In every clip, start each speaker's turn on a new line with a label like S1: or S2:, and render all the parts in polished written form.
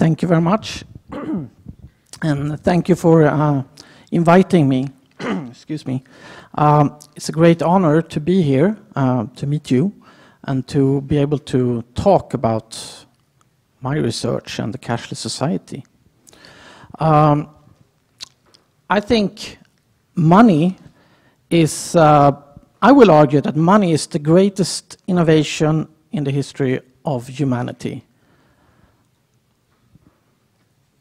S1: Thank you very much. And thank you for inviting me. Excuse me. It's a great honor to be here, to meet you, and to be able to talk about my research and the cashless society. I think money is, I will argue that money is the greatest innovation in the history of humanity.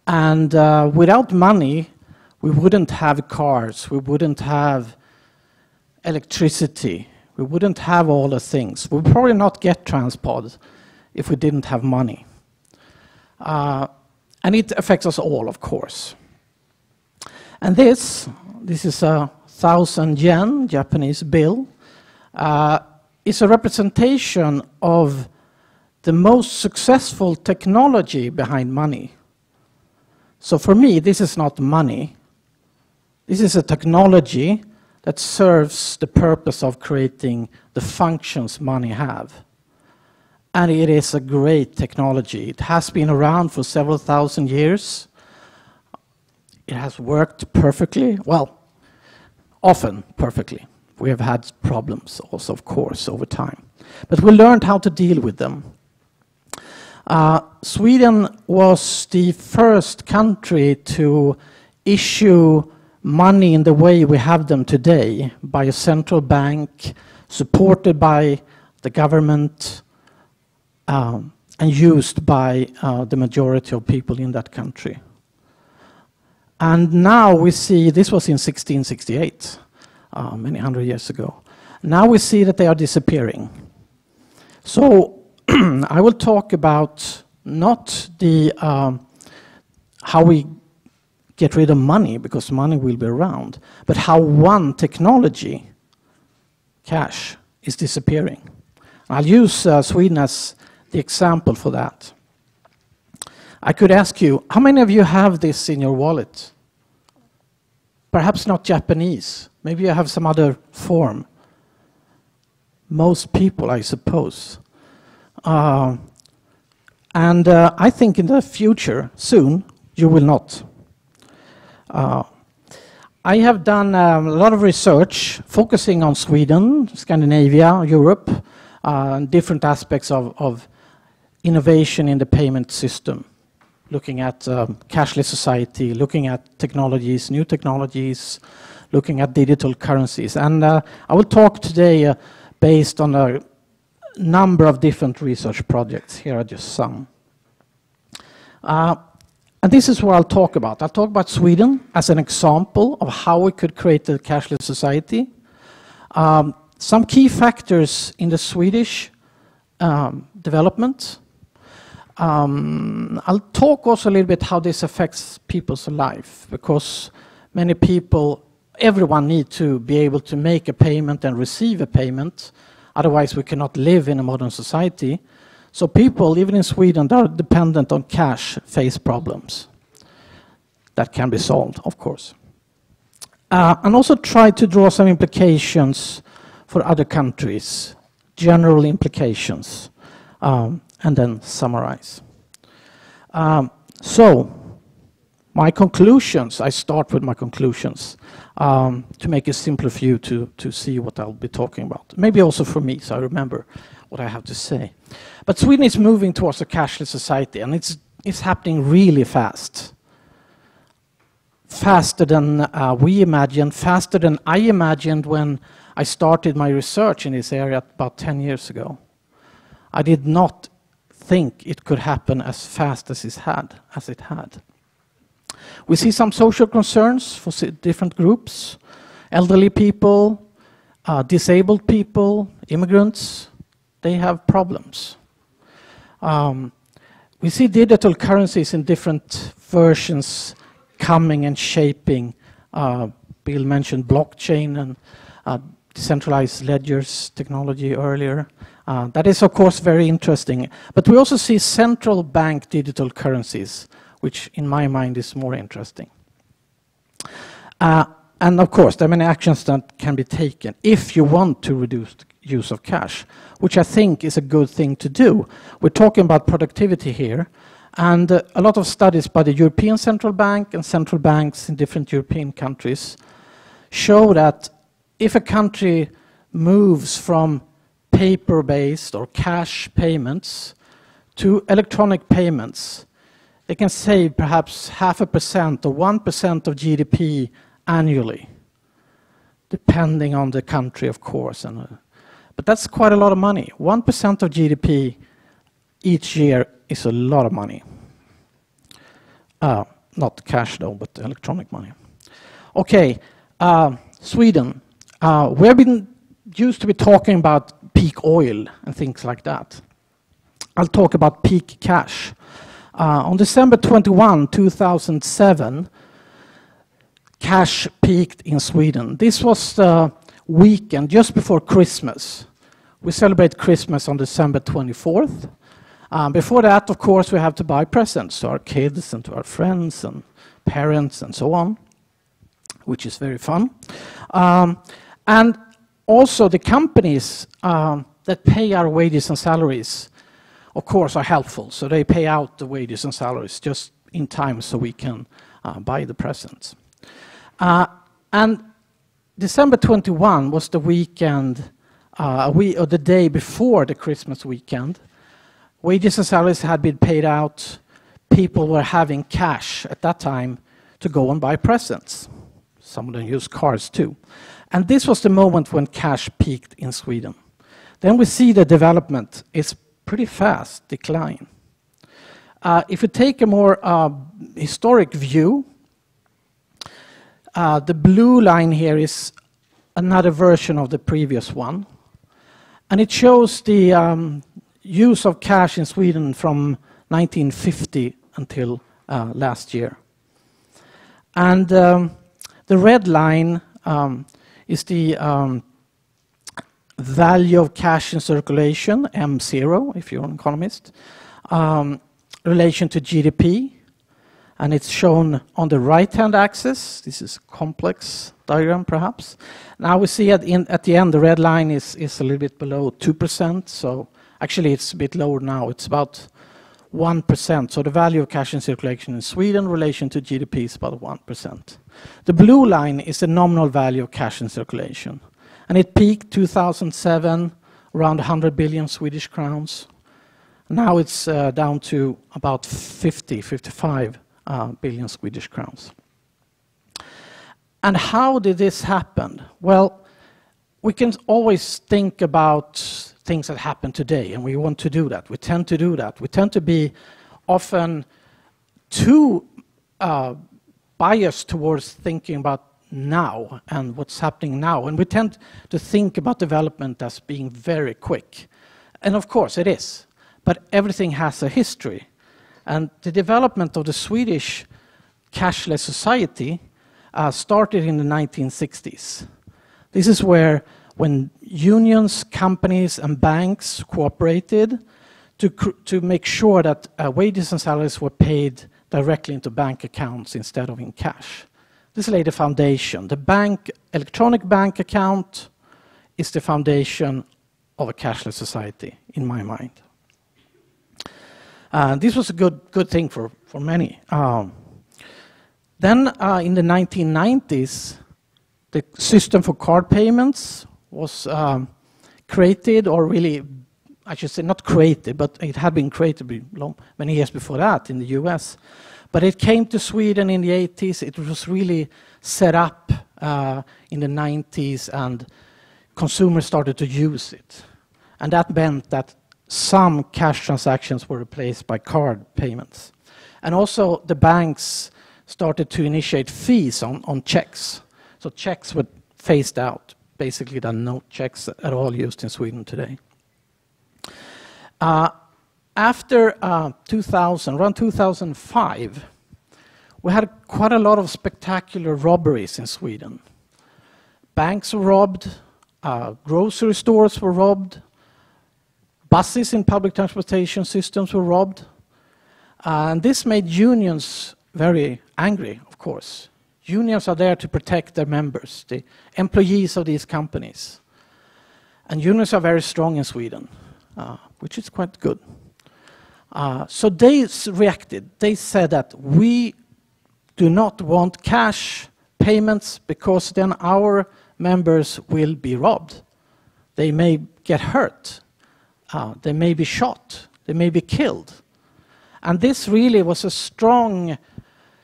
S1: And without money, we wouldn't have cars, we wouldn't have electricity, we wouldn't have all the things. We'd probably not get transport if we didn't have money. And it affects us all, of course. And this is a 1,000 yen Japanese bill. It's a representation of the most successful technology behind money. So for me, this is not money. This is a technology that serves the purpose of creating the functions money have. And it is a great technology. It has been around for several thousand years. It has worked perfectly, well, often perfectly. We have had problems also, of course, over time. But we learned how to deal with them. Sweden was the first country to issue money in the way we have them today, by a central bank, supported by the government, and used by the majority of people in that country. And now we see, this was in 1668, many hundred years ago. Now we see that they are disappearing. So I will talk about not the how we get rid of money, because money will be around, but how one technology, cash, is disappearing. I'll use Sweden as the example for that. I could ask you, how many of you have this in your wallet? Perhaps not Japanese. Maybe you have some other form. Most people, I suppose. I think in the future, soon, you will not. I have done a lot of research focusing on Sweden, Scandinavia, Europe, different aspects of innovation in the payment system, looking at cashless society, looking at technologies, new technologies, looking at digital currencies. And I will talk today based on a number of different research projects. Here are just some. And this is what I'll talk about. I'll talk about Sweden as an example of how we could create a cashless society. Some key factors in the Swedish development. I'll talk also a little bit how this affects people's life, because many people, everyone needs to be able to make a payment and receive a payment. Otherwise, we cannot live in a modern society. So people, even in Sweden, that are dependent on cash, face problems that can be solved, of course. And also try to draw some implications for other countries, general implications, and then summarize. So, my conclusions, I start with my conclusions, to make it simpler for you to see what I'll be talking about. Maybe also for me, so I remember what I have to say. But Sweden is moving towards a cashless society, and it's happening really fast. Faster than we imagined, faster than I imagined when I started my research in this area about 10 years ago. I did not think it could happen as fast as it had. We see some social concerns for different groups: elderly people, disabled people, immigrants. They have problems. We see digital currencies in different versions coming and shaping. Bill mentioned blockchain and decentralized ledgers technology earlier. That is, of course, very interesting. But we also see central bank digital currencies, which in my mind is more interesting. And of course, there are many actions that can be taken if you want to reduce the use of cash, which I think is a good thing to do. We're talking about productivity here, And a lot of studies by the European Central Bank and central banks in different European countries show that if a country moves from paper-based or cash payments to electronic payments, they can save perhaps 0.5% or 1% of GDP annually, depending on the country, of course. But that's quite a lot of money. 1% of GDP each year is a lot of money. Not cash though, but electronic money. Okay, Sweden. We have been used to be talking about peak oil and things like that. I'll talk about peak cash. On December 21, 2007, cash peaked in Sweden. This was the weekend just before Christmas. We celebrate Christmas on December 24th. Before that, of course, we have to buy presents to our kids and to our friends and parents and so on, which is very fun. And also the companies that pay our wages and salaries, of course, are helpful. So they pay out the wages and salaries just in time so we can buy the presents. And December 21 was the weekend, or the day before the Christmas weekend. Wages and salaries had been paid out. People were having cash at that time to go and buy presents. Some of them used cards too. And this was the moment when cash peaked in Sweden. Then we see the development is pretty fast decline. If you take a more historic view, the blue line here is another version of the previous one. And it shows the use of cash in Sweden from 1950 until last year. And the red line is the value of cash in circulation, M0, if you're an economist, relation to GDP. And it's shown on the right-hand axis. This is a complex diagram, perhaps. Now we see at the end, the red line is a little bit below 2%. So actually, it's a bit lower now. It's about 1%. So the value of cash in circulation in Sweden in relation to GDP is about 1%. The blue line is the nominal value of cash in circulation. And it peaked 2007, around 100 billion Swedish crowns. Now it's down to about 55 billion Swedish crowns. And how did this happen? Well, we can always think about things that happen today, and we want to do that. We tend to do that. We tend to be often too biased towards thinking about now and what's happening now. And we tend to think about development as being very quick. And of course it is. But everything has a history. And the development of the Swedish cashless society started in the 1960s. This is where when unions, companies and banks cooperated to make sure that wages and salaries were paid directly into bank accounts instead of in cash. This laid the foundation. The electronic bank account is the foundation of a cashless society, in my mind. This was a good thing for many. Then in the 1990s, the system for card payments was created, or really, I should say not created, but it had been created many years before that in the US. But it came to Sweden in the 80s. It was really set up in the 90s, and consumers started to use it. And that meant that some cash transactions were replaced by card payments. And also the banks started to initiate fees on checks. So checks were phased out. Basically, there are no checks at all used in Sweden today. After 2000, around 2005, we had quite a lot of spectacular robberies in Sweden. Banks were robbed, grocery stores were robbed, buses in public transportation systems were robbed. And this made unions very angry, of course. Unions are there to protect their members, the employees of these companies. And unions are very strong in Sweden, which is quite good. So they reacted. They said that we do not want cash payments because then our members will be robbed. They may get hurt. They may be shot. They may be killed. And this really was a strong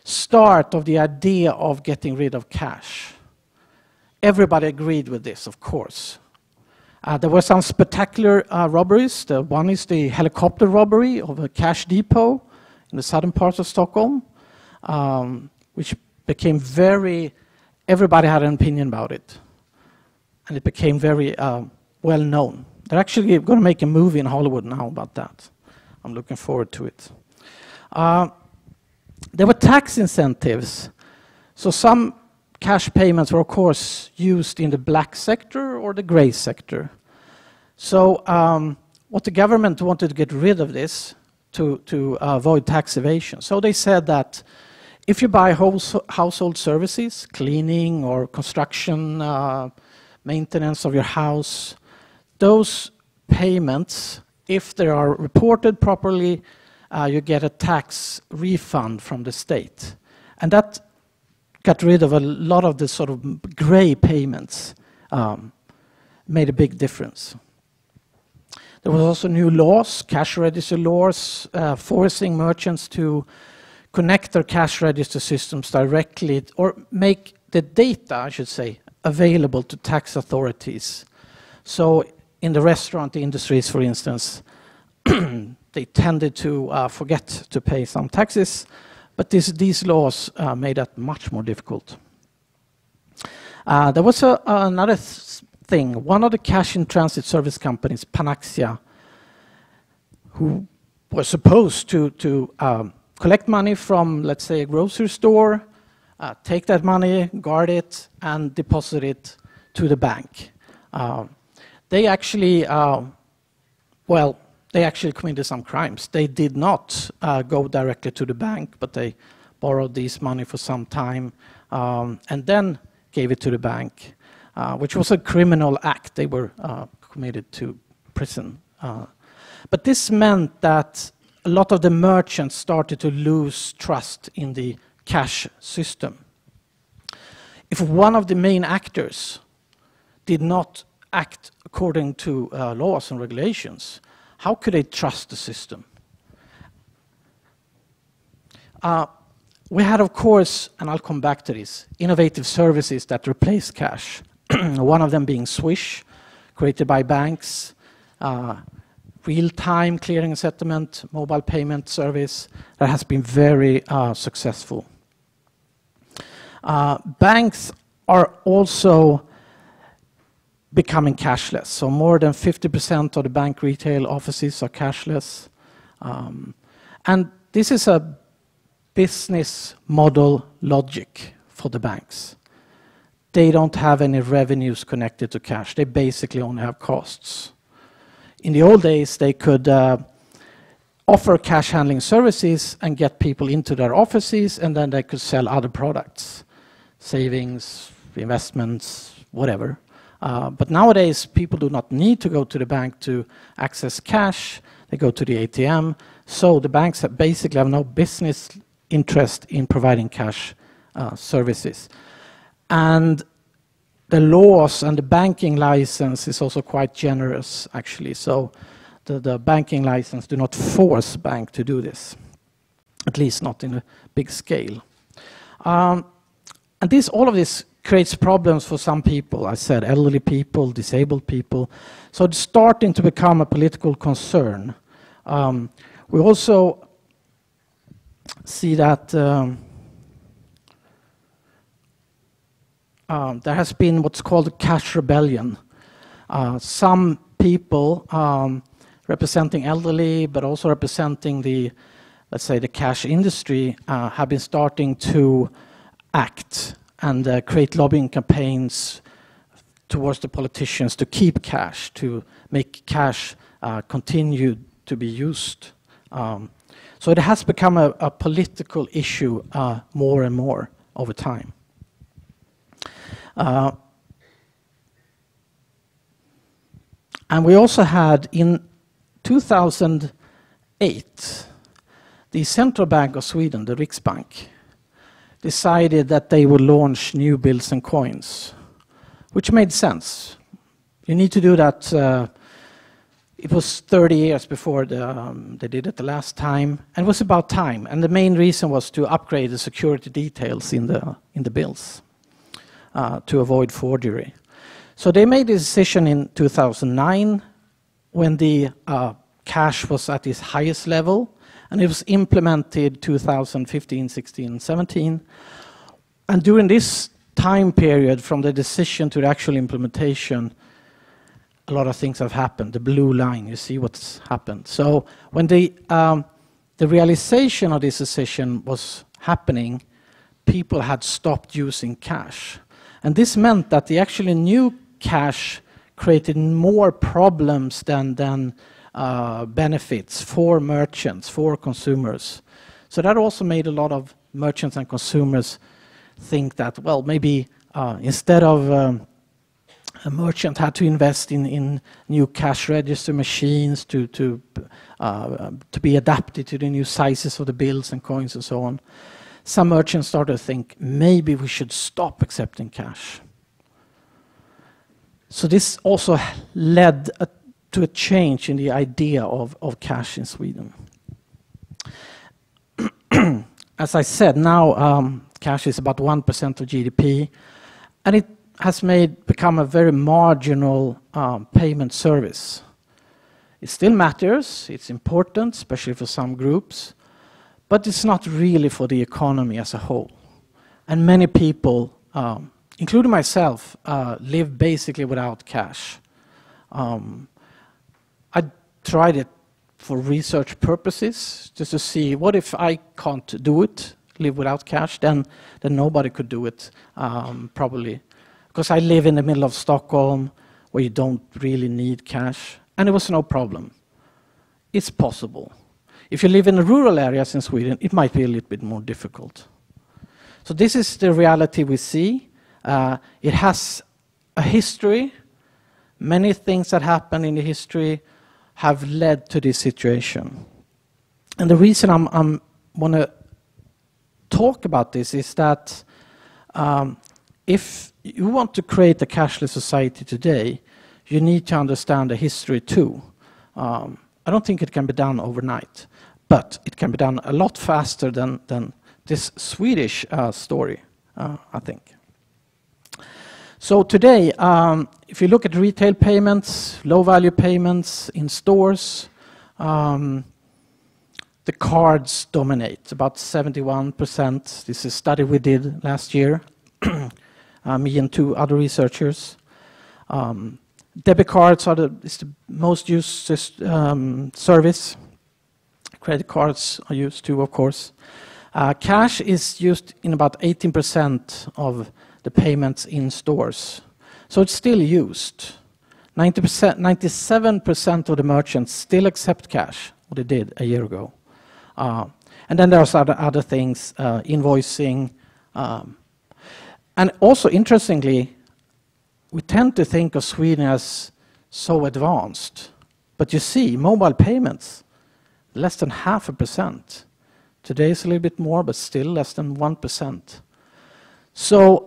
S1: start of the idea of getting rid of cash. Everybody agreed with this, of course. There were some spectacular robberies. One is the helicopter robbery of a cash depot in the southern part of Stockholm, which became everybody had an opinion about it. And it became very well known. They're actually going to make a movie in Hollywood now about that. I'm looking forward to it. There were tax incentives. So some cash payments were, of course, used in the black sector or the gray sector. So what the government wanted to get rid of this to avoid tax evasion. So they said that if you buy household services, cleaning or construction, maintenance of your house, those payments, if they are reported properly, you get a tax refund from the state. And that got rid of a lot of the sort of gray payments, made a big difference. There was also new laws, cash register laws, forcing merchants to connect their cash register systems directly, or make the data, I should say, available to tax authorities. So in the restaurant industries, for instance, they tended to forget to pay some taxes, but these laws made that much more difficult. There was another thing. One of the cash-in-transit service companies, Panaxia, who was supposed to collect money from, let's say, a grocery store, take that money, guard it, and deposit it to the bank. They actually committed some crimes. They did not go directly to the bank, but they borrowed this money for some time and then gave it to the bank, which was a criminal act. They were committed to prison. But this meant that a lot of the merchants started to lose trust in the cash system. If one of the main actors did not act according to laws and regulations, how could they trust the system? We had, of course, and I'll come back to this, innovative services that replace cash. One of them being Swish, created by banks, real-time clearing and settlement, mobile payment service that has been very successful. Banks are also becoming cashless. So more than 50% of the bank retail offices are cashless. And this is a business model logic for the banks. They don't have any revenues connected to cash. They basically only have costs. In the old days, they could offer cash handling services and get people into their offices, and then they could sell other products, savings, investments, whatever. But nowadays, people do not need to go to the bank to access cash. They go to the ATM. So the banks basically have no business interest in providing cash services. And the laws and the banking license is also quite generous, actually. So the banking license do not force bank to do this, at least not in a big scale. And all of this creates problems for some people. I said elderly people, disabled people. So it's starting to become a political concern. We also see that there has been what's called a cash rebellion. Some people representing elderly, but also representing the, let's say, the cash industry, have been starting to act and create lobbying campaigns towards the politicians to keep cash, to make cash continue to be used. So it has become a political issue more and more over time. And we also had in 2008, 2008, the Central Bank of Sweden, the Riksbank, decided that they would launch new bills and coins, which made sense. You need to do that. It was 30 years before they did it the last time, and it was about time. And the main reason was to upgrade the security details in the bills to avoid forgery. So they made a decision in 2009 when the cash was at its highest level, and it was implemented 2015, 16, 17. And during this time period, from the decision to the actual implementation, a lot of things have happened. The blue line, you see what's happened. So when the realization of this decision was happening, people had stopped using cash. And this meant that the actually new cash created more problems than benefits for merchants, for consumers. So that also made a lot of merchants and consumers think that, well, maybe instead of a merchant had to invest in new cash register machines to be adapted to the new sizes of the bills and coins and so on, some merchants started to think maybe we should stop accepting cash. So this also led to a change in the idea of cash in Sweden. As I said, now cash is about 1% of GDP, and it has become a very marginal payment service. It still matters, it's important, especially for some groups, but it's not really for the economy as a whole. And many people, including myself, live basically without cash. I tried it for research purposes, just to see what if I can't do it, live without cash, then nobody could do it, probably. Because I live in the middle of Stockholm, where you don't really need cash, and it was no problem. It's possible. If you live in the rural areas in Sweden, it might be a little bit more difficult. So this is the reality we see. It has a history. Many things that happened in the history have led to this situation. And the reason I want to talk about this is that if you want to create a cashless society today, you need to understand the history too. I don't think it can be done overnight, but it can be done a lot faster than this Swedish story, I think. So today, if you look at retail payments, low-value payments in stores, the cards dominate, about 71%. This is a study we did last year, me and two other researchers. Debit cards is the most used service. Credit cards are used too, of course. Cash is used in about 18% of the payments in stores. So it's still used. 97% of the merchants still accept cash, what they did a year ago. And then there's other things, invoicing. And also, interestingly, we tend to think of Sweden as so advanced. But you see, mobile payments, less than 0.5%. Today is a little bit more, but still less than 1%. So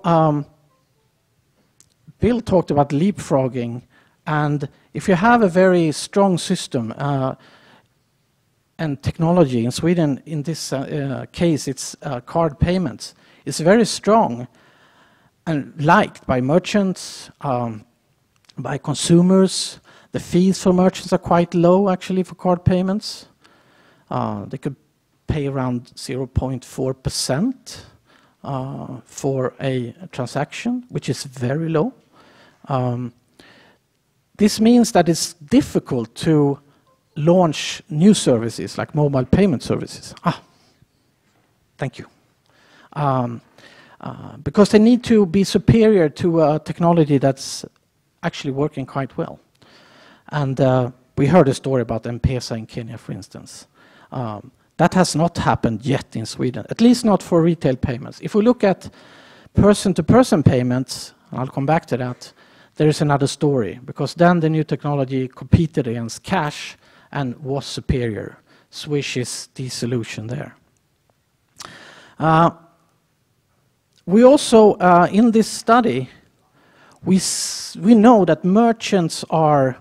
S1: Bill talked about leapfrogging, and if you have a very strong system and technology in Sweden, in this case it's card payments, it's very strong and liked by merchants, by consumers. The fees for merchants are quite low actually for card payments. They could pay around 0.4%. For a transaction, which is very low. This means that it's difficult to launch new services like mobile payment services. Thank you. Because they need to be superior to a technology that's actually working quite well. And we heard a story about M-Pesa in Kenya, for instance. That has not happened yet in Sweden, at least not for retail payments. If we look at person-to-person payments, I'll come back to that, there is another story, because then the new technology competed against cash and was superior. Swish is the solution there. We also, in this study, we know that merchants are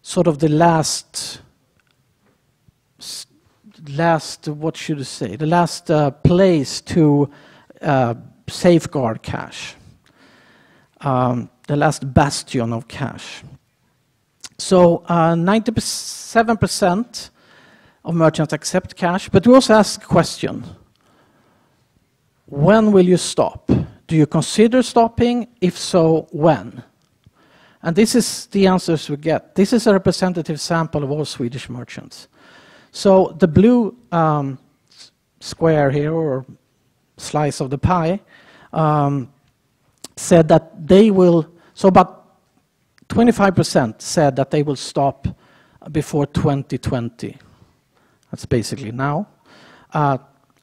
S1: sort of the last what should I say, the last place to safeguard cash, the last bastion of cash. So 97% of merchants accept cash, but we also ask a question. When will you stop? Do you consider stopping? If so, when? And this is the answers we get. This is a representative sample of all Swedish merchants. So the blue square here, or slice of the pie, said that they will, so about 25% said that they will stop before 2020. That's basically now.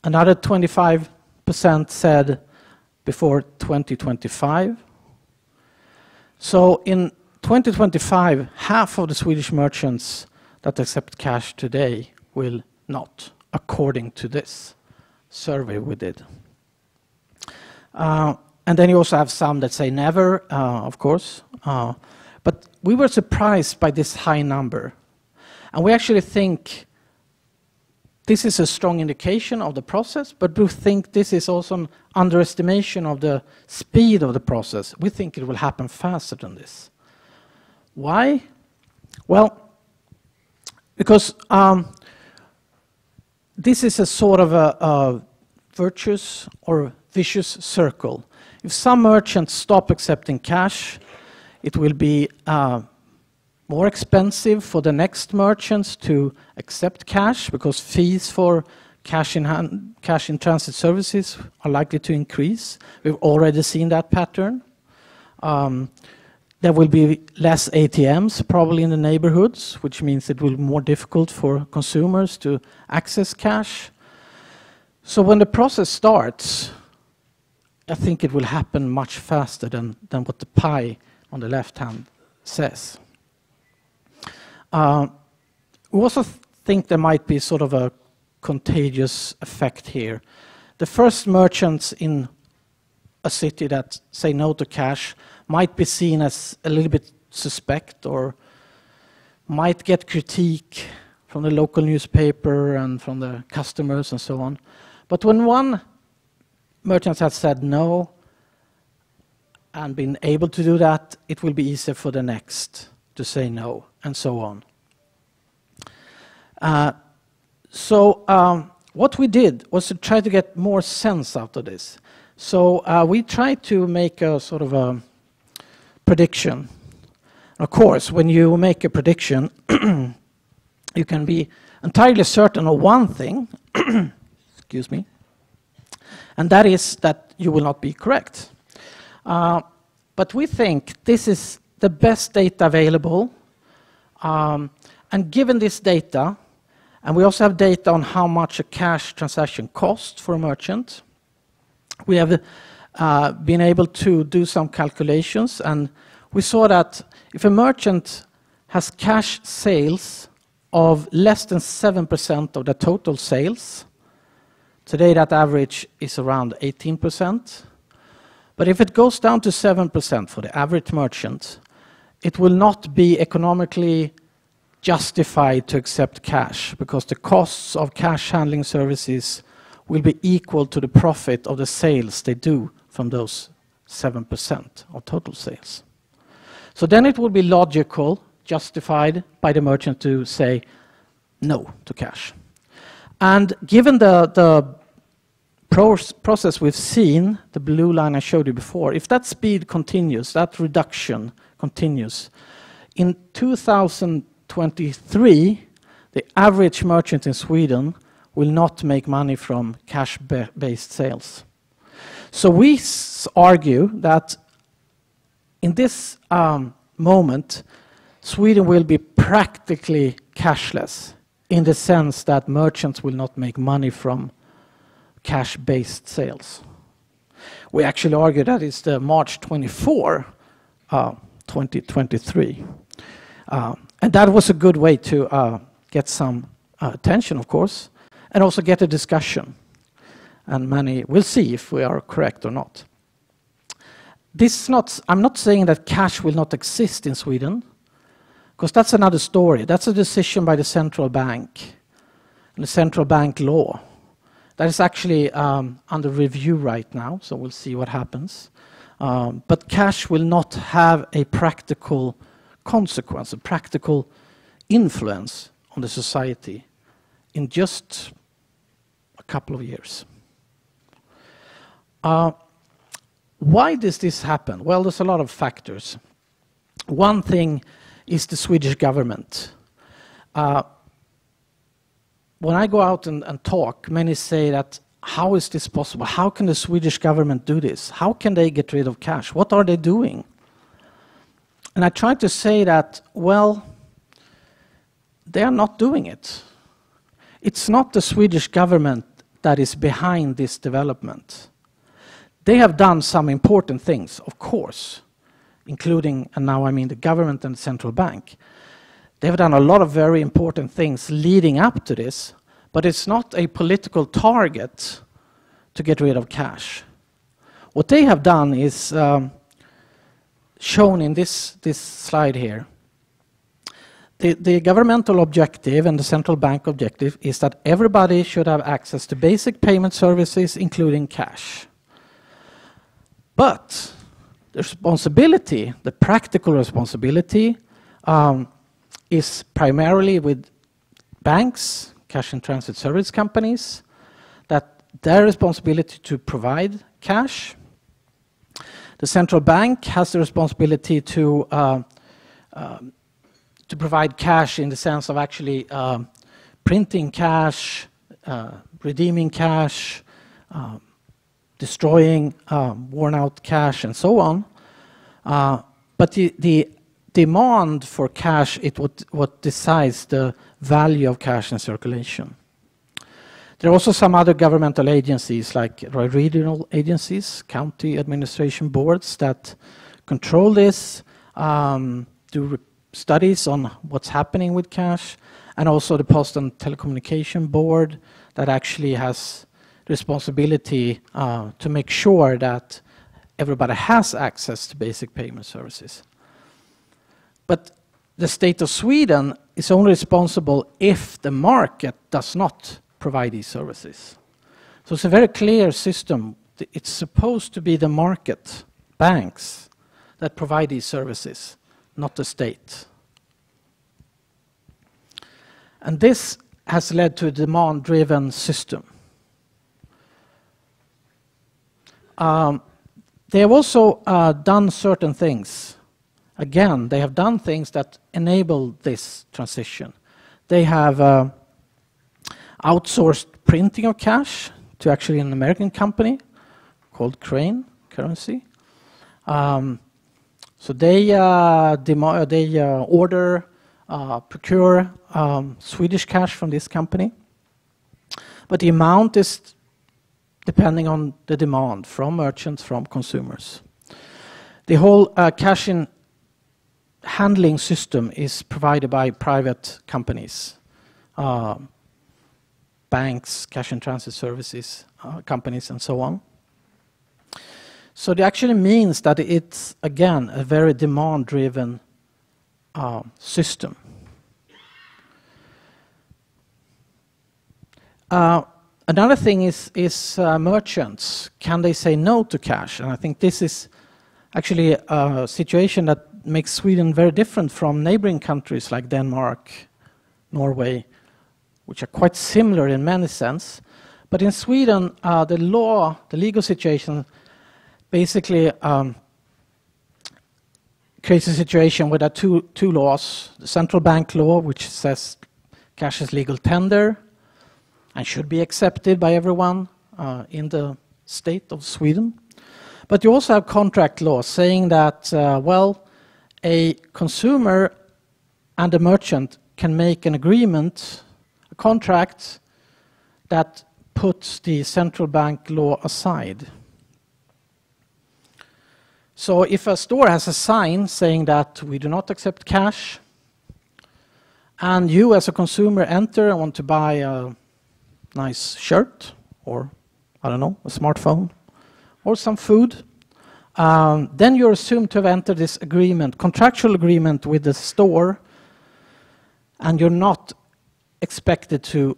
S1: Another 25% said before 2025. So in 2025, half of the Swedish merchants that accept cash today will not, according to this survey we did. And then you also have some that say never, of course. But we were surprised by this high number. And we actually think this is a strong indication of the process, but we think this is also an underestimation of the speed of the process. We think it will happen faster than this. Why? Well, because this is a sort of a virtuous or vicious circle. If some merchants stop accepting cash, it will be more expensive for the next merchants to accept cash because fees for cash in transit services are likely to increase. We've already seen that pattern. There will be less ATMs probably in the neighborhoods, which means it will be more difficult for consumers to access cash. So when the process starts, I think it will happen much faster than what the pie on the left hand says. We also think there might be sort of a contagious effect here. The first merchants in a city that say no to cash might be seen as a little bit suspect or might get critique from the local newspaper and from the customers and so on. But when one merchant has said no and been able to do that, it will be easier for the next to say no, and so on. What we did was to try to get more sense out of this. So we tried to make a sort of a prediction. Of course, when you make a prediction, you can be entirely certain of one thing, excuse me, and that is that you will not be correct. But we think this is the best data available, and given this data, and we also have data on how much a cash transaction costs for a merchant, we have been able to do some calculations, and we saw that if a merchant has cash sales of less than 7% of the total sales, today that average is around 18%, but if it goes down to 7% for the average merchant, it will not be economically justified to accept cash because the costs of cash handling services will be equal to the profit of the sales they do from those 7% of total sales. So then it would be logical, justified by the merchant to say no to cash. And given the process we've seen, the blue line I showed you before, if that speed continues, that reduction continues, in 2023, the average merchant in Sweden will not make money from cash-based sales. So we argue that in this moment, Sweden will be practically cashless in the sense that merchants will not make money from cash-based sales. We actually argue that it's the March 24, 2023. And that was a good way to get some attention, of course, and also get a discussion. And many will see if we are correct or not. I'm not saying that cash will not exist in Sweden, because that's another story. That's a decision by the central bank and the central bank law. That is actually under review right now, so we'll see what happens. But cash will not have a practical consequence, a practical influence on the society in just a couple of years. Why does this happen? Well, there's a lot of factors. One thing is the Swedish government. When I go out and talk, many say that, how is this possible? How can the Swedish government do this? How can they get rid of cash? What are they doing? And I try to say that, well, they are not doing it. It's not the Swedish government that is behind this development. They have done some important things, of course, including, and now I mean the government and the central bank. They've done a lot of very important things leading up to this, but it's not a political target to get rid of cash. What they have done is shown in this slide here. The governmental objective and the central bank objective is that everybody should have access to basic payment services, including cash. But the responsibility, the practical responsibility, is primarily with banks, cash and transit service companies, that their responsibility to provide cash. The central bank has the responsibility to provide cash in the sense of actually printing cash, redeeming cash, destroying worn out cash, and so on. But the demand for cash is what decides the value of cash in circulation. There are also some other governmental agencies, like regional agencies, county administration boards, that control this, do studies on what's happening with cash, and also the Post and Telecommunication Board that actually has responsibility to make sure that everybody has access to basic payment services. But the state of Sweden is only responsible if the market does not provide these services. So it's a very clear system. It's supposed to be the market, banks, that provide these services, not the state. And this has led to a demand-driven system. They have also done certain things. Again, they have done things that enable this transition. They have outsourced printing of cash to actually an American company called Crane Currency. So they order, procure Swedish cash from this company. But the amount is depending on the demand from merchants, from consumers. The whole cash in handling system is provided by private companies, banks, cash and transit services, companies, and so on. So it actually means that it's, again, a very demand-driven system. Another thing is merchants. Can they say no to cash? And I think this is actually a situation that makes Sweden very different from neighboring countries like Denmark, Norway, which are quite similar in many sense. But in Sweden, the legal situation basically creates a situation where there are two laws. The central bank law, which says cash is legal tender and should be accepted by everyone in the state of Sweden. But you also have contract law saying that, well, a consumer and a merchant can make an agreement, a contract, that puts the central bank law aside. So if a store has a sign saying that we do not accept cash, And you as a consumer enter and want to buy a nice shirt, or I don't know, a smartphone, or some food. Then you're assumed to have entered this agreement, contractual agreement with the store, and you're not expected to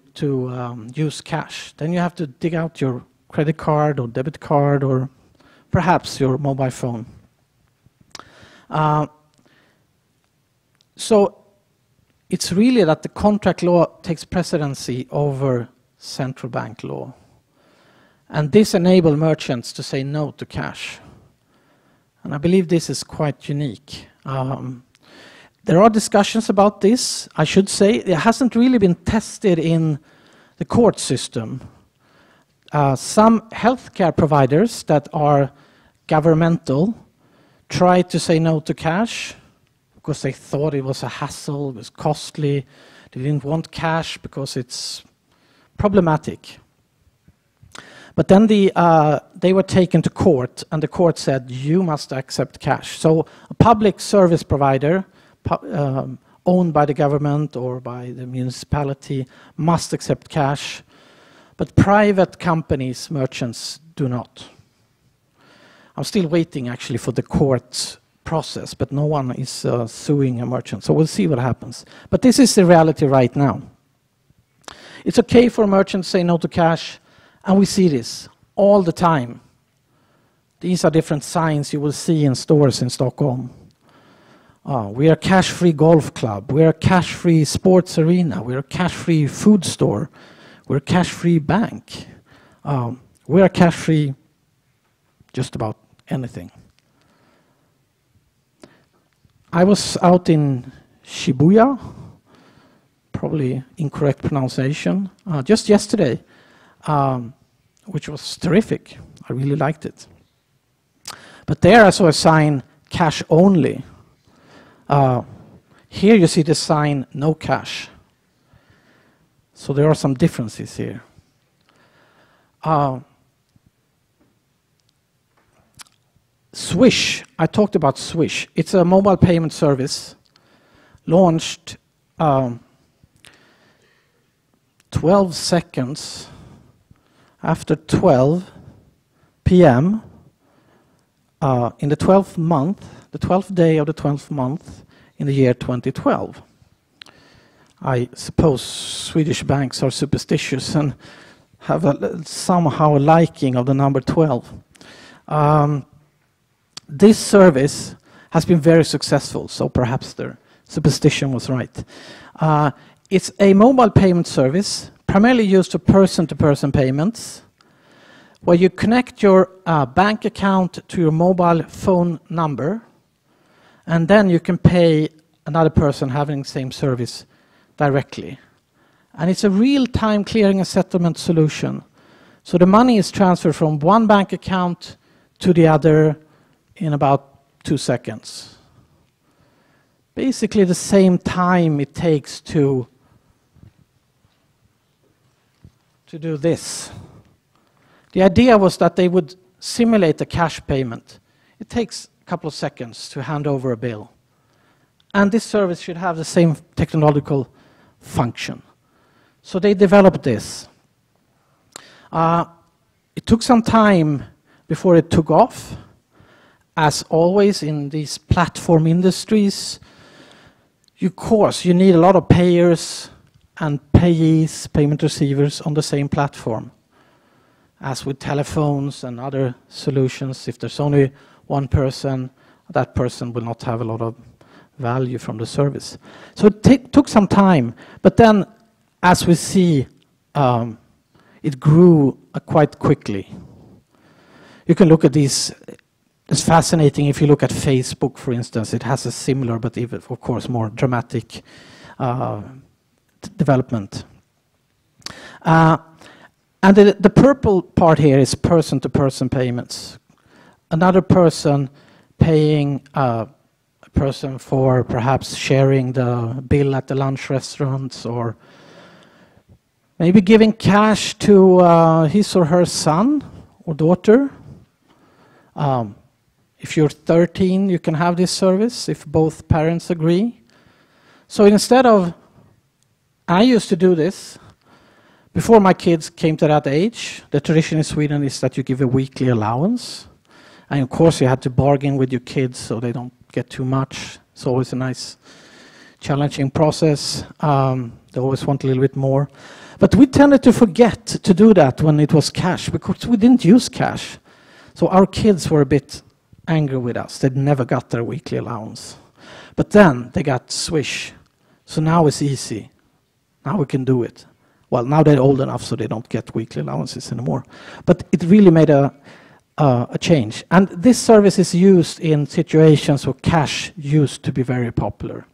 S1: use cash. Then you have to dig out your credit card or debit card or perhaps your mobile phone. So it's really that the contract law takes precedency over central bank law. And this enables merchants to say no to cash. And I believe this is quite unique. There are discussions about this. I should say it hasn't really been tested in the court system. Some healthcare providers that are governmental tried to say no to cash because they thought it was a hassle, it was costly. They didn't want cash because it's problematic. But then they were taken to court, and the court said, you must accept cash. So a public service provider owned by the government or by the municipality must accept cash, but private companies, merchants, do not. I'm still waiting actually for the court process, but no one is suing a merchant, so we'll see what happens. But this is the reality right now. It's okay for a merchant to say no to cash, and we see this all the time. These are different signs you will see in stores in Stockholm. We are a cash-free golf club. We are a cash-free sports arena. We are a cash-free food store. We're a cash-free bank. We are cash-free just about anything. I was out in Shibuya, probably incorrect pronunciation, just yesterday, which was terrific. I really liked it. But there I saw a sign, cash only. Here you see the sign, no cash. So there are some differences here. Swish, I talked about Swish. It's a mobile payment service launched 12 seconds after 12 p.m. In the 12th month, the 12th day of the 12th month in the year 2012. I suppose Swedish banks are superstitious and have somehow a liking of the number 12. This service has been very successful, so perhaps their superstition was right. It's a mobile payment service, primarily used for person-to-person payments, where you connect your bank account to your mobile phone number, and then you can pay another person having the same service directly. And it's a real-time clearing and settlement solution. So the money is transferred from one bank account to the other in about 2 seconds. Basically the same time it takes to do this. The idea was that they would simulate a cash payment. It takes a couple of seconds to hand over a bill. And this service should have the same technological function. So they developed this. It took some time before it took off. As always in these platform industries, you need a lot of payers and payees, payment receivers, on the same platform. As with telephones and other solutions, if there's only one person, that person will not have a lot of value from the service. So it took some time, but then, as we see, it grew quite quickly. You can look at these. It's fascinating if you look at Facebook, for instance. It has a similar, but even, of course, more dramatic development. And the purple part here is person-to-person payments. Another person paying a person for perhaps sharing the bill at the lunch restaurants, or maybe giving cash to his or her son or daughter. If you're 13, you can have this service if both parents agree. So instead of I used to do this. Before my kids came to that age, the tradition in Sweden is that you give a weekly allowance. And of course you had to bargain with your kids so they don't get too much. It's always a nice, challenging process. They always want a little bit more. But we tended to forget to do that when it was cash, because we didn't use cash. So our kids were a bit angry with us. They'd never got their weekly allowance. But then they got Swish. So now it's easy. Now we can do it. Well, now they're old enough so they don't get weekly allowances anymore. But it really made a change. And this service is used in situations where cash used to be very popular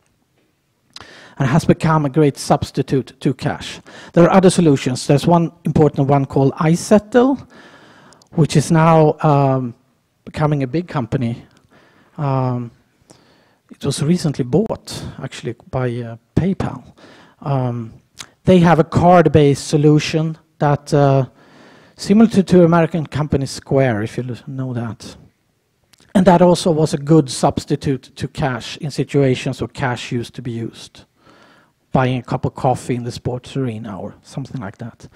S1: and has become a great substitute to cash. There are other solutions. There's one important one called iSettle, which is now becoming a big company. It was recently bought, actually, by PayPal. They have a card-based solution that similar to American company Square, if you know that. And that also was a good substitute to cash in situations where cash used to be used. Buying a cup of coffee in the sports arena or something like that.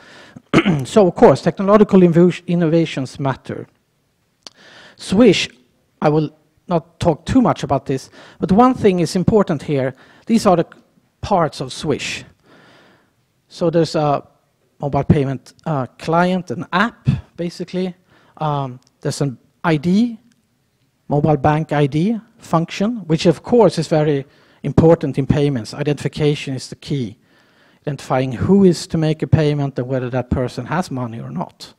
S1: So, of course, technological innovations matter. Swish, I will not talk too much about this, but one thing is important here. These are the parts of Swish. So there's a mobile payment client, an app, basically. There's an ID, mobile bank ID function, which of course is very important in payments. Identification is the key. Identifying who is to make a payment and whether that person has money or not.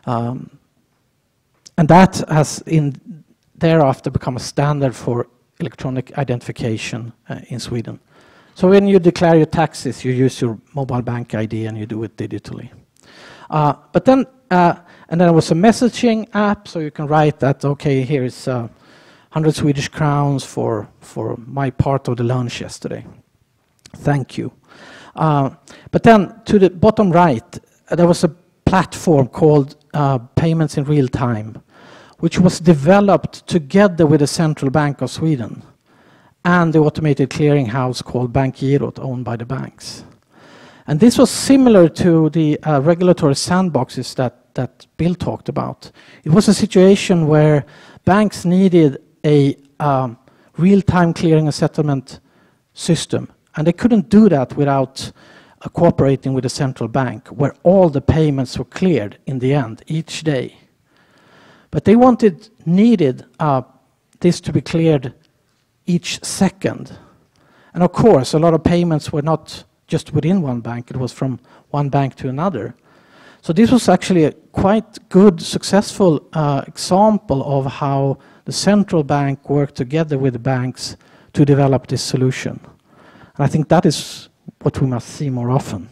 S1: And that has thereafter become a standard for electronic identification in Sweden. So when you declare your taxes, you use your mobile bank ID and you do it digitally. But then, and then there was a messaging app, so you can write that, okay, here is 100 Swedish crowns for my part of the lunch yesterday. Thank you. But then to the bottom right, there was a platform called Payments in Real Time, which was developed together with the Central Bank of Sweden and the automated clearinghouse called Bankgirot, owned by the banks. And this was similar to the regulatory sandboxes that Bill talked about. It was a situation where banks needed a real-time clearing and settlement system. And they couldn't do that without cooperating with the central bank, where all the payments were cleared in the end, each day. But they needed this to be cleared each second. And of course, a lot of payments were not just within one bank, it was from one bank to another. So this was actually a quite good, successful example of how the central bank worked together with the banks to develop this solution. And I think that is what we must see more often.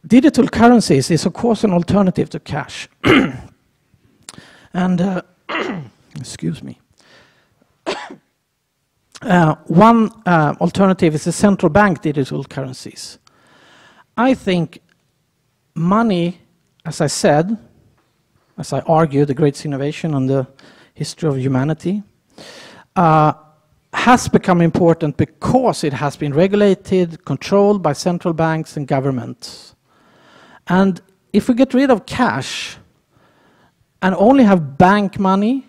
S1: Digital currencies is, of course, an alternative to cash. And, excuse me. One alternative is the central bank digital currencies. I think money, as I said, as I argued, the greatest innovation on the history of humanity, has become important because it has been regulated, controlled by central banks and governments. And if we get rid of cash and only have bank money,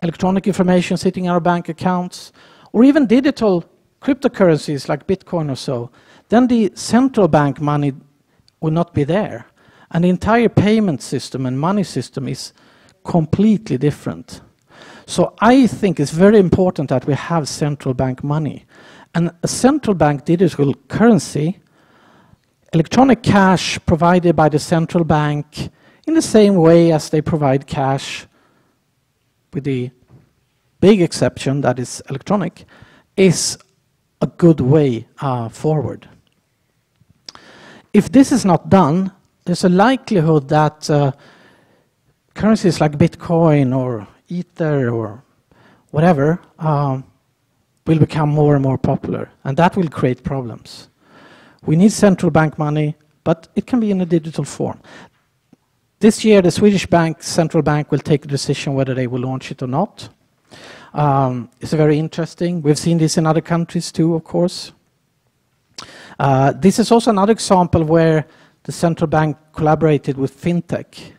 S1: electronic information sitting in our bank accounts, or even digital cryptocurrencies like Bitcoin or so, then the central bank money will not be there. And the entire payment system and money system is completely different. So I think it's very important that we have central bank money. And a central bank digital currency, electronic cash provided by the central bank in the same way as they provide cash, with the big exception that is electronic, is a good way forward. If this is not done, there's a likelihood that currencies like Bitcoin or Ether or whatever will become more and more popular, and that will create problems. We need central bank money, but it can be in a digital form. This year, the Swedish central bank will take a decision whether they will launch it or not. It's very interesting. We've seen this in other countries too, of course. This is also another example where the central bank collaborated with fintech,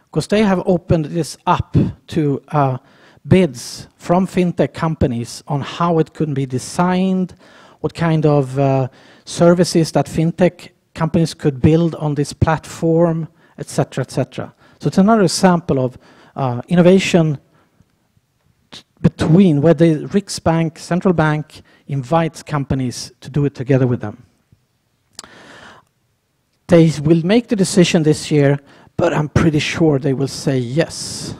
S1: because they have opened this up to bids from fintech companies on how it could be designed, what kind of services that fintech companies could build on this platform, etc., etc. So it's another example of innovation between where the Riksbank, central bank, invites companies to do it together with them. They will make the decision this year, but I'm pretty sure they will say yes.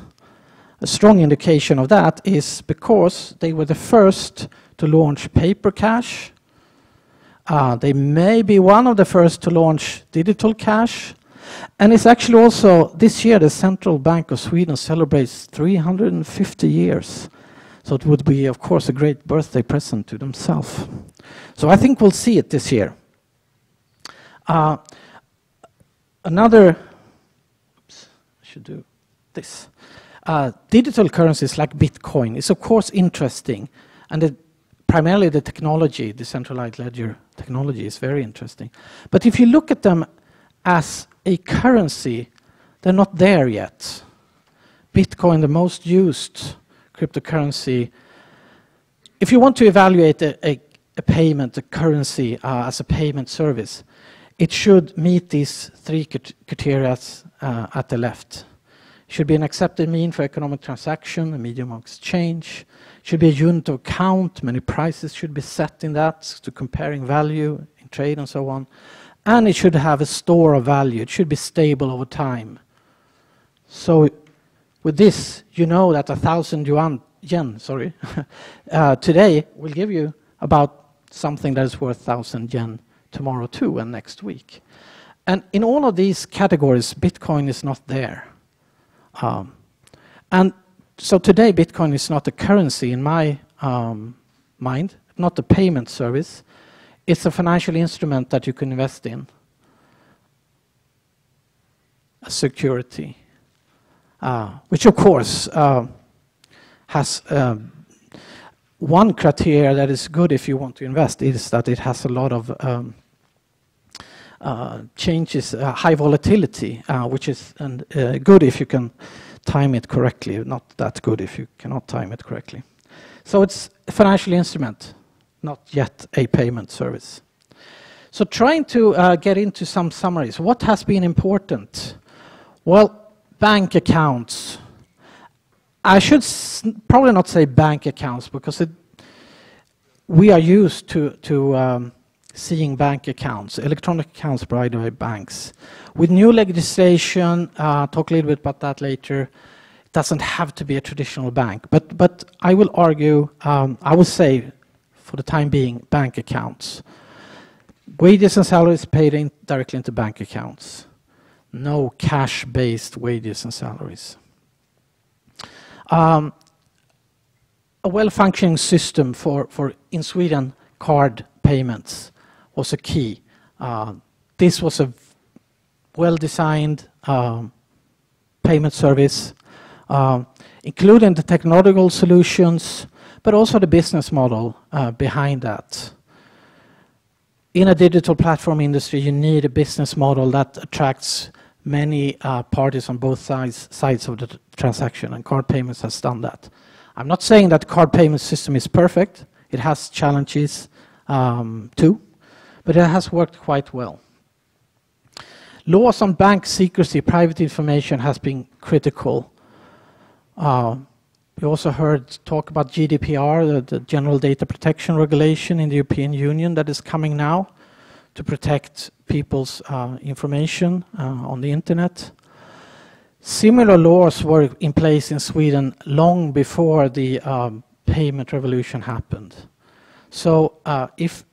S1: A strong indication of that is because they were the first to launch paper cash. They may be one of the first to launch digital cash. And it's actually also, this year, the Central Bank of Sweden celebrates 350 years. So it would be, of course, a great birthday present to themselves. So I think we'll see it this year. Oops, I should do this. Digital currencies like Bitcoin is, of course, interesting. And primarily the technology, decentralized ledger technology, is very interesting. But if you look at them as a currency, they're not there yet. Bitcoin, the most used cryptocurrency. If you want to evaluate a payment, a currency as a payment service, it should meet these three criteria at the left. It should be an accepted mean for economic transaction, a medium of exchange. It should be a unit of account. Many prices should be set in that to comparing value in trade and so on. And it should have a store of value. It should be stable over time. So with this, you know that 1,000 yen today will give you about something that is worth 1,000 yen tomorrow too, and next week. And in all of these categories, Bitcoin is not there. And so today, Bitcoin is not a currency in my mind, not a payment service. It's a financial instrument that you can invest in, a security, which of course has one criteria that is good if you want to invest is that it has a lot of changes, high volatility, which is good if you can time it correctly, not that good if you cannot time it correctly. So it's a financial instrument, not yet a payment service. So trying to get into some summaries. What has been important? Well, bank accounts. I should probably not say bank accounts because we are used to seeing bank accounts, electronic accounts provided by banks. With new legislation, talk a little bit about that later, it doesn't have to be a traditional bank. But I will argue, I will say, for the time being, bank accounts. Wages and salaries paid directly into bank accounts. No cash-based wages and salaries. A well-functioning system for, in Sweden, card payments was a key. This was a well-designed payment service, including the technological solutions, but also the business model behind that. In a digital platform industry, you need a business model that attracts many parties on both sides of the transaction, and card payments has done that. I'm not saying that the card payment system is perfect. It has challenges too, but it has worked quite well. Laws on bank secrecy, private information has been critical. We also heard talk about GDPR, the General Data Protection Regulation in the European Union that is coming now to protect people's information on the internet. Similar laws were in place in Sweden long before the payment revolution happened. So if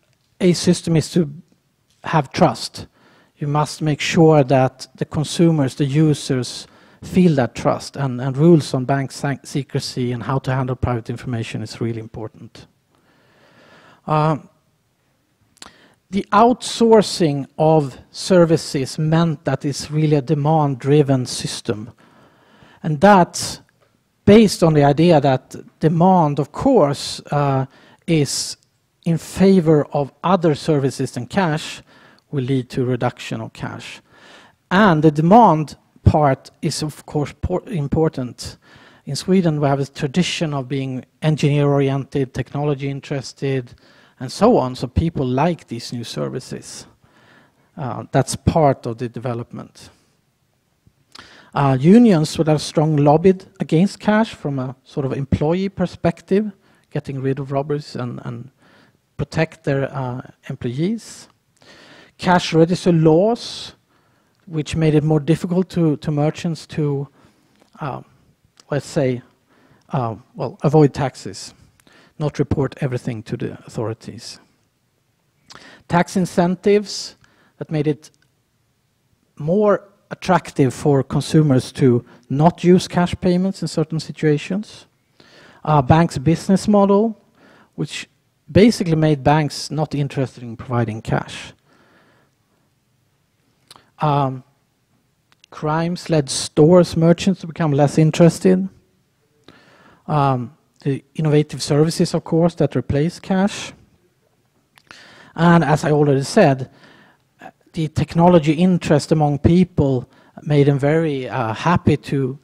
S1: a system is to have trust, you must make sure that the consumers, the users, feel that trust, and rules on bank secrecy and how to handle private information is really important. The outsourcing of services meant that it's really a demand-driven system. And that based on the idea that demand, of course, is in favor of other services than cash, will lead to reduction of cash. And the demand part is, of course, important. In Sweden, we have a tradition of being engineer-oriented, technology-interested, and so on. So people like these new services. That's part of the development. Unions would have strong lobbied against cash from a sort of employee perspective, getting rid of robbers and protect their employees. Cash register laws, which made it more difficult to merchants to, let's say, well, avoid taxes, not report everything to the authorities. Tax incentives that made it more attractive for consumers to not use cash payments in certain situations. Banks' business model, which basically made banks not interested in providing cash. Crimes led stores, merchants to become less interested. The innovative services, of course, that replace cash. And as I already said, the technology interest among people made them very happy to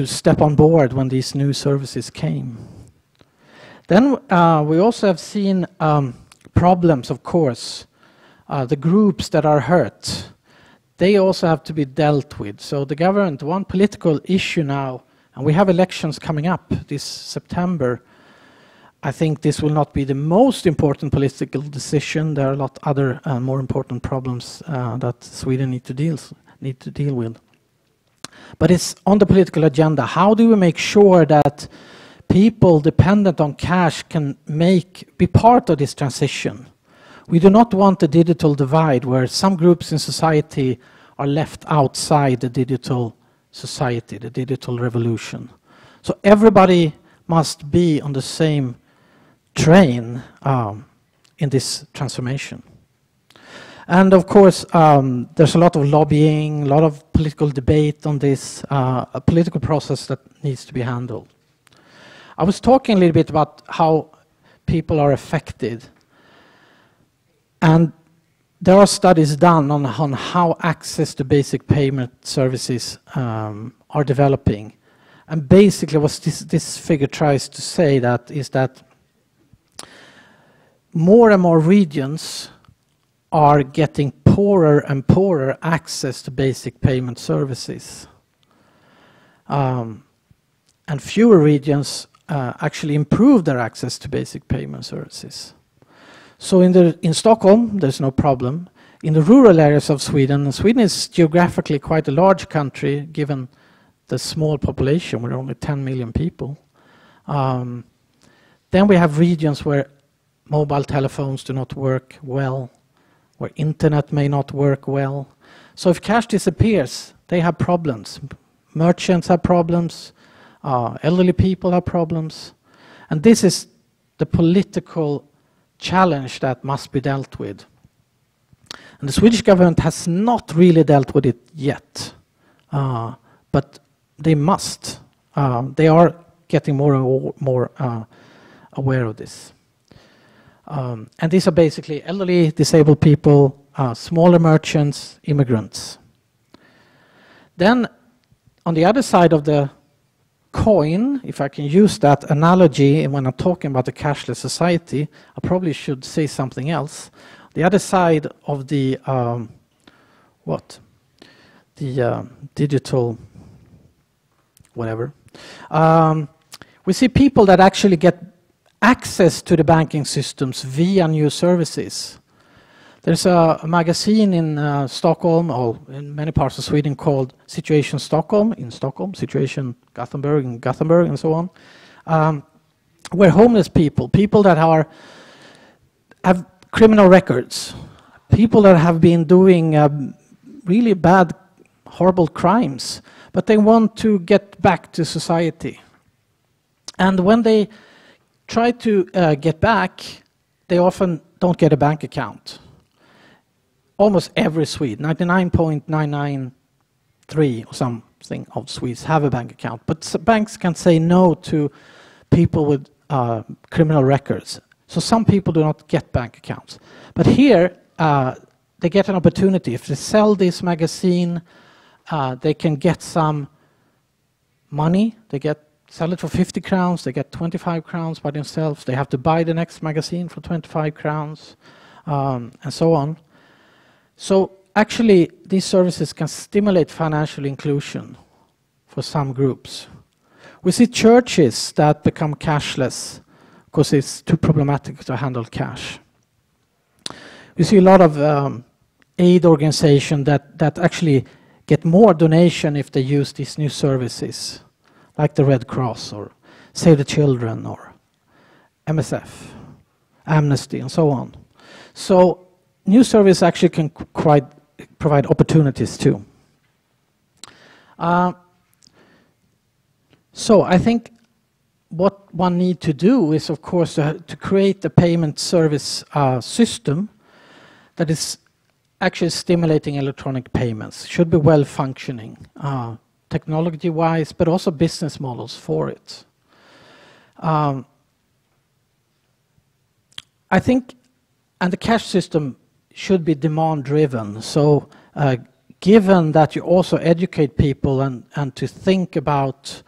S1: step on board when these new services came. Then we also have seen problems, of course. The groups that are hurt, they also have to be dealt with. So the government, one political issue now, and we have elections coming up this September. I think this will not be the most important political decision. There are a lot other more important problems that Sweden need to deal with. But it's on the political agenda. How do we make sure that people dependent on cash can be part of this transition? We do not want a digital divide where some groups in society are left outside the digital society, the digital revolution. So everybody must be on the same train in this transformation. And of course, there's a lot of lobbying, a lot of political debate on this, a political process that needs to be handled. I was talking a little bit about how people are affected. And there are studies done on how access to basic payment services are developing. And basically what this figure tries to say is that more and more regions are getting poorer and poorer access to basic payment services. And fewer regions actually improve their access to basic payment services. So in Stockholm, there's no problem. In the rural areas of Sweden, Sweden is geographically quite a large country, given the small population, we're only 10 million people. Then we have regions where mobile telephones do not work well, where internet may not work well. So if cash disappears, they have problems. Merchants have problems, elderly people have problems. And this is the political challenge that must be dealt with. And the Swedish government has not really dealt with it yet, but they must. They are getting more and more aware of this. And these are basically elderly, disabled people, smaller merchants, immigrants. Then on the other side of the coin, if I can use that analogy when I'm talking about the cashless society, I probably should say something else. The other side of the digital whatever, we see people that actually get access to the banking systems via new services. There's a magazine in Stockholm, or in many parts of Sweden, called Situation Stockholm, in Stockholm, Situation Gothenburg in Gothenburg, and so on, where homeless people that have criminal records, people that have been doing really bad, horrible crimes, but they want to get back to society. And when they try to get back, they often don't get a bank account. Almost every Swede, 99.993 or some something of Swedes have a bank account, but banks can say no to people with criminal records. So some people do not get bank accounts. But here, they get an opportunity. If they sell this magazine, they can get some money. Sell it for 50 crowns, they get 25 crowns by themselves. They have to buy the next magazine for 25 crowns, and so on. So actually, these services can stimulate financial inclusion for some groups. We see churches that become cashless because it's too problematic to handle cash. We see a lot of aid organizations that actually get more donation if they use these new services, like the Red Cross or Save the Children or MSF, Amnesty, and so on. So new service actually can provide opportunities too. So I think what one needs to do is, of course, to create a payment service system that is actually stimulating electronic payments. Should be well functioning, technology-wise, but also business models for it. I think, and the cash system should be demand-driven. So given that you also educate people and to think about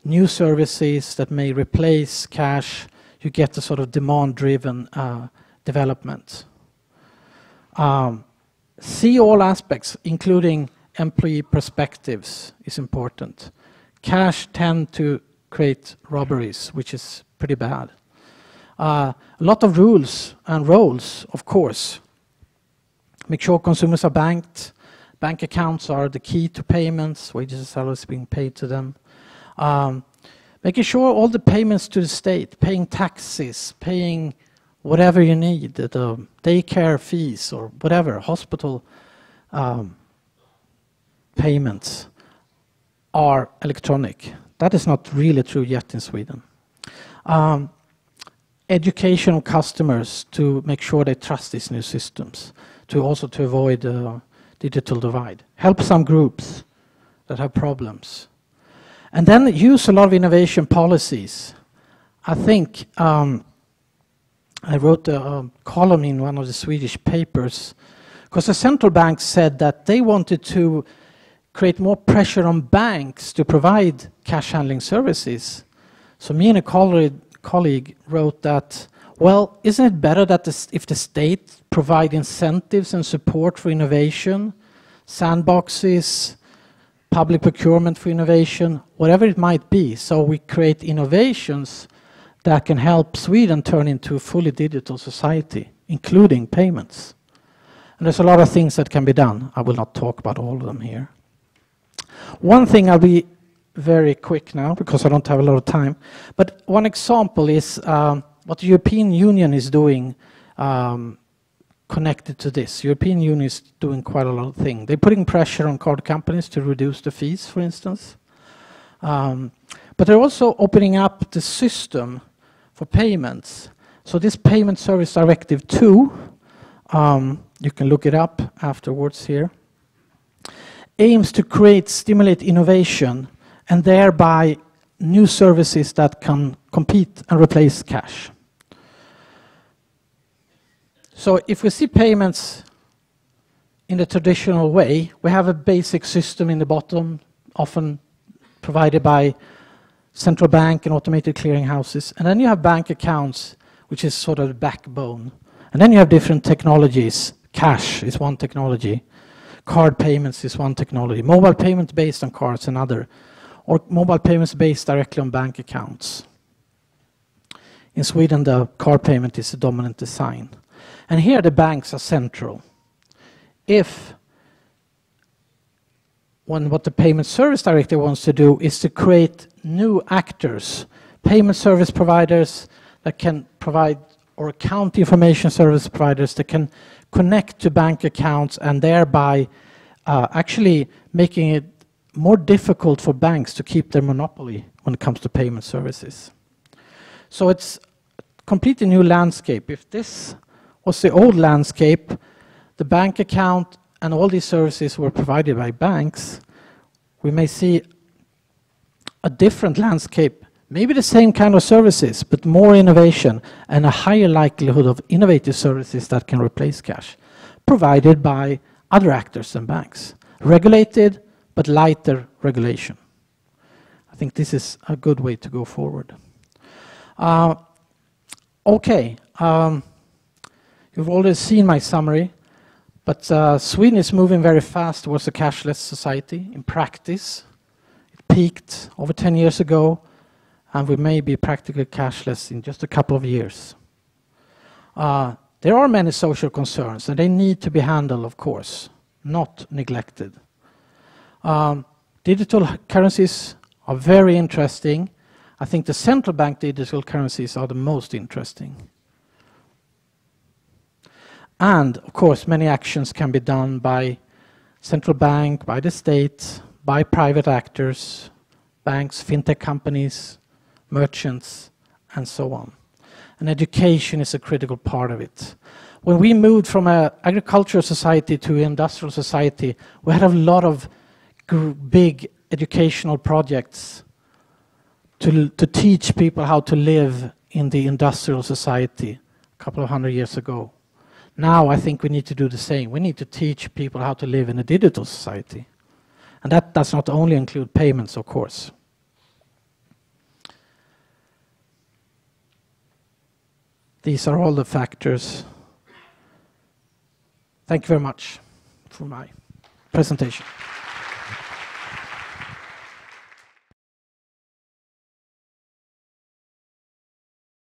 S1: new services that may replace cash, you get a sort of demand-driven development. See all aspects, including employee perspectives, is important. Cash tend to create robberies, which is pretty bad. A lot of rules and roles, of course. Make sure consumers are banked. Bank accounts are the key to payments. Wages and salaries being paid to them. Making sure all the payments to the state, paying taxes, paying whatever you need, the daycare fees or whatever, hospital payments are electronic. That is not really true yet in Sweden. Education of customers to make sure they trust these new systems, to avoid digital divide. Help some groups that have problems. And then use a lot of innovation policies. I think I wrote a column in one of the Swedish papers because the central bank said that they wanted to create more pressure on banks to provide cash handling services. So me and a colleague wrote that, well, isn't it better that if the state provide incentives and support for innovation, sandboxes, public procurement for innovation, whatever it might be, so we create innovations that can help Sweden turn into a fully digital society, including payments. And there's a lot of things that can be done. I will not talk about all of them here. One thing, I'll be very quick now because I don't have a lot of time, but one example is what the European Union is doing connected to this. European Union is doing quite a lot of things. They're putting pressure on card companies to reduce the fees, for instance. But they're also opening up the system for payments. So this Payment Service Directive 2, you can look it up afterwards here, aims to stimulate innovation and thereby new services that can compete and replace cash. So if we see payments in the traditional way, we have a basic system in the bottom, often provided by central bank and automated clearing houses. And then you have bank accounts, which is sort of the backbone. And then you have different technologies. Cash is one technology. Card payments is one technology. Mobile payments based on cards another. Or mobile payments based directly on bank accounts. In Sweden, the card payment is the dominant design. And here the banks are central. What the Payment Service Directive wants to do is to create new actors, payment service providers that can provide, or account information service providers that can connect to bank accounts and thereby actually making it more difficult for banks to keep their monopoly when it comes to payment services. So it's a completely new landscape. If this was the old landscape, the bank account and all these services were provided by banks, we may see a different landscape, maybe the same kind of services, but more innovation and a higher likelihood of innovative services that can replace cash, provided by other actors than banks. Regulated, but lighter regulation. I think this is a good way to go forward. Okay, you've already seen my summary, but Sweden is moving very fast towards a cashless society in practice. It peaked over 10 years ago, and we may be practically cashless in just a couple of years. There are many social concerns, and they need to be handled, of course, not neglected. Digital currencies are very interesting. I think the central bank digital currencies are the most interesting. And, of course, many actions can be done by central bank, by the state, by private actors, banks, fintech companies, merchants, and so on. And education is a critical part of it. When we moved from an agricultural society to an industrial society, we had a lot of big educational projects to teach people how to live in the industrial society a couple of 100 years ago. Now I think we need to do the same. We need to teach people how to live in a digital society. And that does not only include payments, of course. These are all the factors. Thank you very much for my presentation.